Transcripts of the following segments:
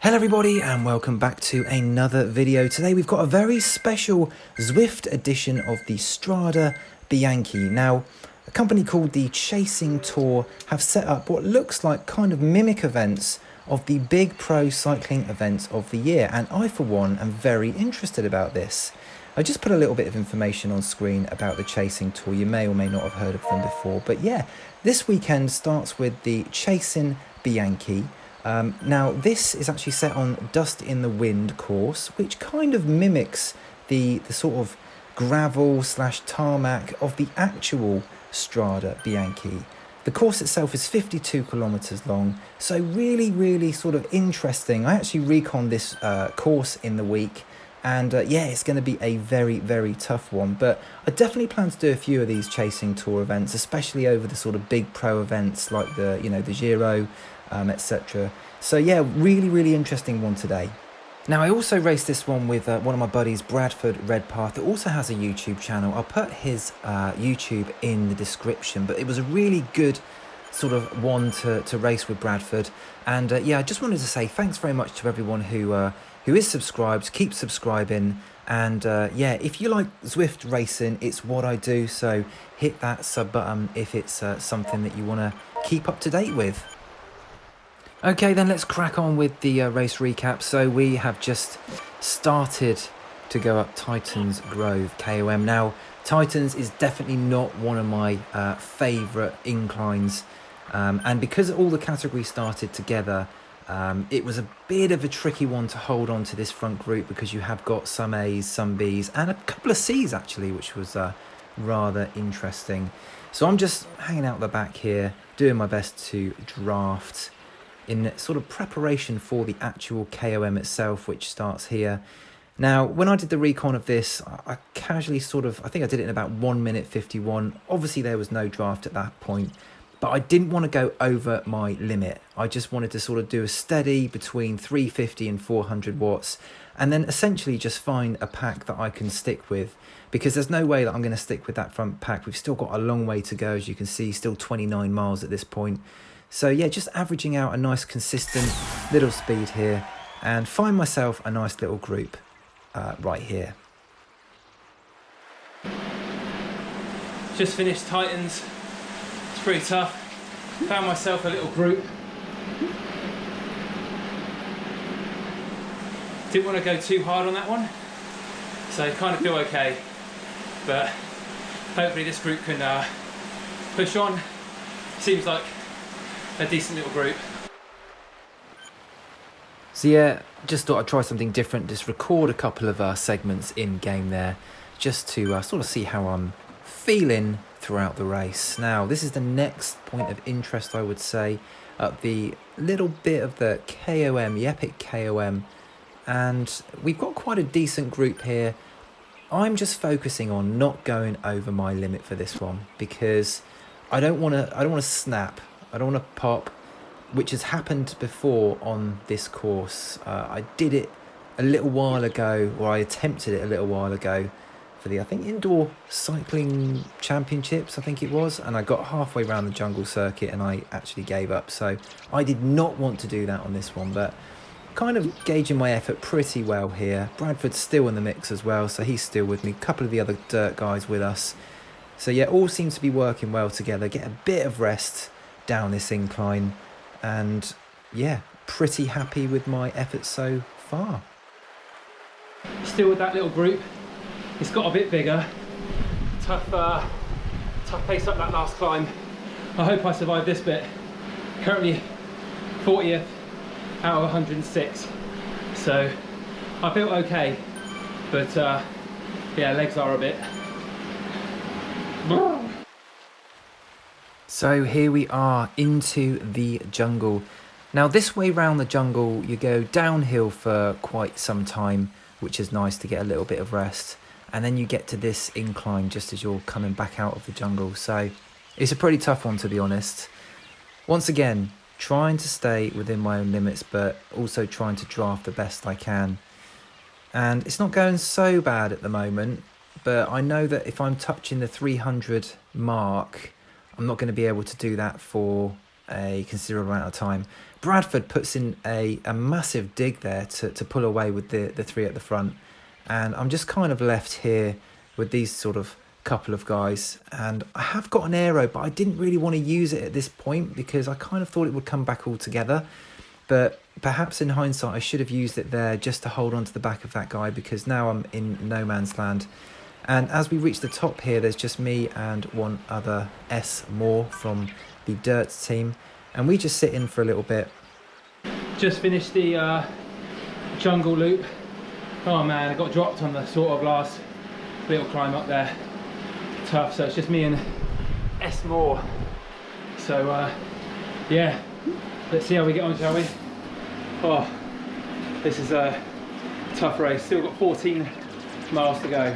Hello everybody and welcome back to another video. Today we've got a very special Zwift edition of the Strade Bianche. Now, a company called the Chasing Tour have set up what looks like kind of mimic events of the big pro cycling events of the year, and I for one am very interested about this. I just put a little bit of information on screen about the Chasing Tour. You may or may not have heard of them before, but yeah, this weekend starts with the Chasing Bianche. Now this is actually set on Dust in the Wind course, which kind of mimics the sort of gravel / tarmac of the actual Strade Bianche. The course itself is 52 kilometers long, so really sort of interesting. I actually reconned this course in the week, and yeah, it's going to be a very tough one, but I definitely plan to do a few of these Chasing Tour events, especially over the sort of big pro events like the the Giro, etc. So yeah, really interesting one today. Now, I also raced this one with one of my buddies, Bradford Redpath, that also has a YouTube channel. I'll put his YouTube in the description, but it was a really good sort of one to race with Bradford. And yeah, I just wanted to say thanks very much to everyone who is subscribed. Keep subscribing, and yeah, if you like Zwift racing, it's what I do, so hit that sub button if it's something that you want to keep up to date with. Okay, then let's crack on with the race recap. So we have just started to go up Titan's Grove KOM. Now, Titans is definitely not one of my favourite inclines, and because all the categories started together, it was a bit of a tricky one to hold on to this front group, because you have got some A's, some B's, and a couple of C's actually, which was rather interesting. So I'm just hanging out the back here, doing my best to draft in sort of preparation for the actual KOM itself, which starts here. Now, when I did the recon of this, I casually I think I did it in about 1 minute 51. Obviously, there was no draft at that point, but I didn't want to go over my limit. I just wanted to sort of do a steady between 350 and 400 watts, and then essentially just find a pack that I can stick with, because there's no way that I'm going to stick with that front pack. We've still got a long way to go, as you can see, still 29 miles at this point. So yeah, just averaging out a nice consistent little speed here, and find myself a nice little group right here. Just finished Titans. It's pretty tough. Found myself a little group. Didn't want to go too hard on that one, so kind of feel okay. But hopefully this group can push on. Seems like a decent little group. So yeah, just thought I'd try something different, just record a couple of segments in game there, just to sort of see how I'm feeling throughout the race. Now, this is the next point of interest, I would say, up the little bit of the KOM, the epic KOM, and we've got quite a decent group here. I'm just focusing on not going over my limit for this one, because I don't want to snap. I don't want to pop, which has happened before on this course. I did it a little while ago, or I attempted it a little while ago for the, I think, Indoor Cycling Championships, I think it was, and I got halfway around the jungle circuit and I actually gave up. So I did not want to do that on this one, but kind of gauging my effort pretty well here. Bradford's still in the mix as well, so he's still with me. A couple of the other dirt guys with us. So yeah, all seems to be working well together. Get a bit of rest down this incline, and yeah, pretty happy with my efforts so far. Still with that little group. It's got a bit bigger. Tough pace up that last climb. I hope I survive this bit. Currently 40th out of 106, so I feel okay, but yeah, legs are a bit. So here we are into the jungle. Now, this way round the jungle, you go downhill for quite some time, which is nice to get a little bit of rest. And then you get to this incline just as you're coming back out of the jungle. So it's a pretty tough one, to be honest. Once again, trying to stay within my own limits, but also trying to draft the best I can. And it's not going so bad at the moment, but I know that if I'm touching the 300 mark, I'm not going to be able to do that for a considerable amount of time. Bradford puts in a massive dig there to pull away with the three at the front. And I'm just kind of left here with these sort of couple of guys. And I have got an aero, but I didn't really want to use it at this point because I kind of thought it would come back all together. But perhaps in hindsight, I should have used it there just to hold on to the back of that guy, because now I'm in no man's land. And as we reach the top here, there's just me and one other S more from the Dirt team. And we just sit in for a little bit. Just finished the jungle loop. Oh man, I got dropped on the sort of last little climb up there. Tough, so it's just me and S more. So yeah, let's see how we get on, shall we? Oh, this is a tough race. Still got 14 miles to go.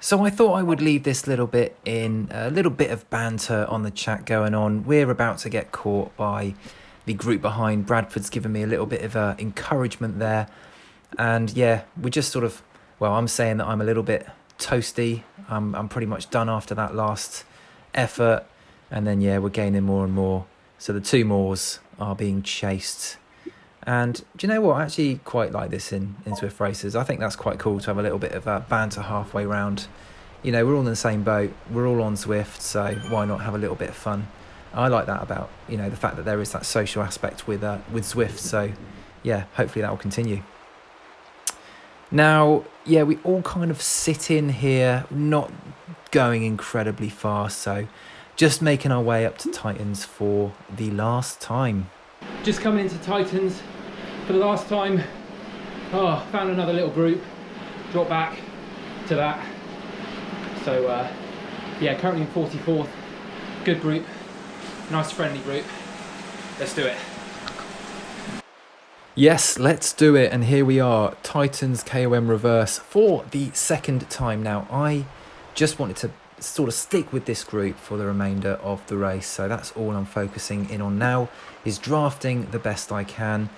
So I thought I would leave this little bit in a little bit of banter on the chat going on. We're about to get caught by the group behind. Bradford's given me a little bit of encouragement there. And yeah, we're just sort of, well, I'm saying that I'm a little bit toasty. I'm pretty much done after that last effort. And then yeah, we're gaining more and more. So the two mores are being chased. And do you know what? I actually quite like this in Zwift races. I think that's quite cool to have a little bit of banter halfway round. You know, we're all in the same boat. We're all on Zwift, so why not have a little bit of fun? I like that about, you know, the fact that there is that social aspect with Zwift. So yeah, hopefully that will continue. Now, yeah, we all kind of sit in here, not going incredibly fast. So just making our way up to Titans for the last time. Just coming into Titans for the last time. Oh, found another little group, dropped back to that. So yeah, currently in 44th. Good group, nice friendly group. Let's do it. Yes, let's do it. And here we are, Titans KOM reverse for the second time now. I just wanted to sort of stick with this group for the remainder of the race, so that's all I'm focusing in on now, is drafting the best I can.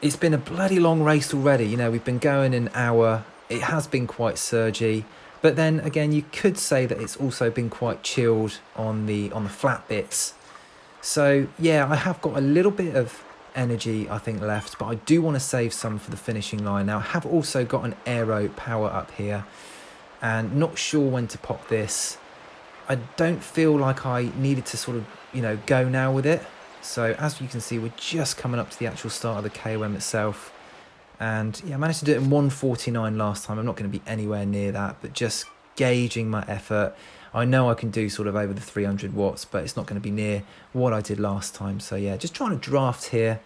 It's been a bloody long race already. You know, we've been going an hour. It has been quite surgy, but then again, you could say that it's also been quite chilled on the flat bits. So yeah, I have got a little bit of energy I think left, but I do want to save some for the finishing line. Now I have also got an aero power up here, and not sure when to pop this. I don't feel like I needed to sort of, you know, go now with it. So as you can see, we're just coming up to the actual start of the KOM itself. And yeah, I managed to do it in 1:49 last time. I'm not going to be anywhere near that, but just gauging my effort. I know I can do sort of over the 300 watts, but it's not going to be near what I did last time. So yeah, just trying to draft here.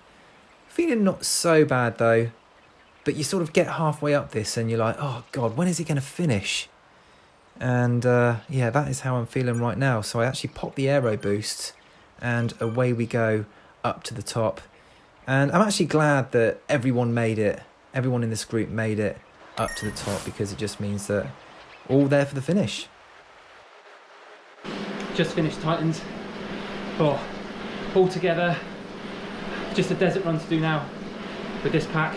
Feeling not so bad though. But you sort of get halfway up this and you're like, oh God, when is he going to finish? And yeah, that is how I'm feeling right now. So I actually popped the aero boost and away we go up to the top. And I'm actually glad that everyone made it. Everyone in this group made it up to the top, because it just means that all there for the finish. Just finished Titans. Oh, all together. Just a desert run to do now with this pack.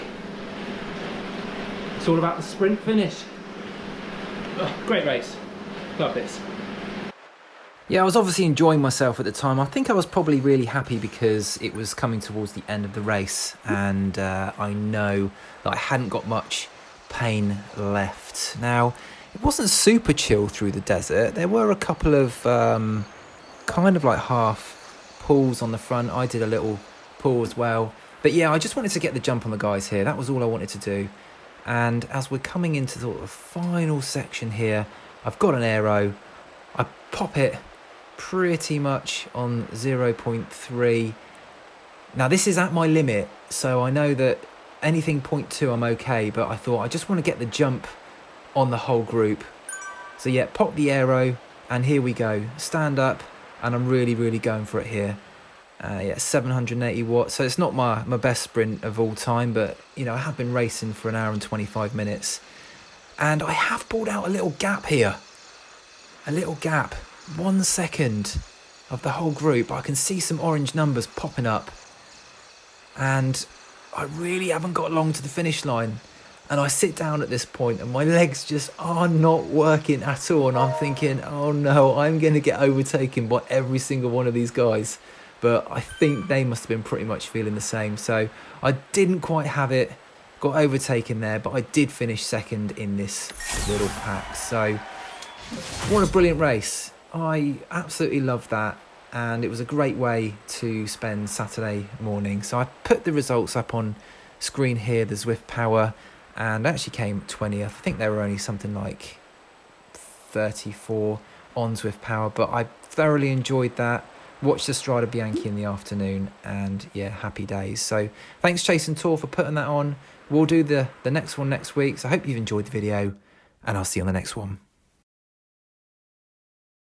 It's all about the sprint finish. Oh, great race. Love this. Yeah, I was obviously enjoying myself at the time. I think I was probably really happy because it was coming towards the end of the race, and I know that I hadn't got much pain left. Now, it wasn't super chill through the desert. There were a couple of kind of like half pulls on the front. I did a little pull as well. But yeah, I just wanted to get the jump on the guys here. That was all I wanted to do. And as we're coming into sort of the final section here, I've got an aero. I pop it pretty much on 0.3. Now this is at my limit, so I know that anything 0.2 I'm okay, but I thought I just want to get the jump on the whole group. So yeah, pop the aero, and here we go. Stand up, and I'm really going for it here. Yeah, 780 watts. So it's not my best sprint of all time, but you know, I have been racing for an hour and 25 minutes, and I have pulled out a little gap here. A little gap, 1 second of the whole group. I can see some orange numbers popping up, and I really haven't got long to the finish line. And I sit down at this point and my legs just are not working at all. And I'm thinking, oh no, I'm going to get overtaken by every single one of these guys. but I think they must have been pretty much feeling the same. So I didn't quite have it, got overtaken there, but I did finish second in this little pack. So what a brilliant race. I absolutely loved that, and it was a great way to spend Saturday morning. So I put the results up on screen here, the Zwift Power, and actually came 20th. I think there were only something like 34 on Zwift Power, but I thoroughly enjoyed that. Watched the Strade Bianche in the afternoon, and yeah, happy days. So thanks Chasing Tour for putting that on. We'll do the next one next week. So I hope you've enjoyed the video, and I'll see you on the next one.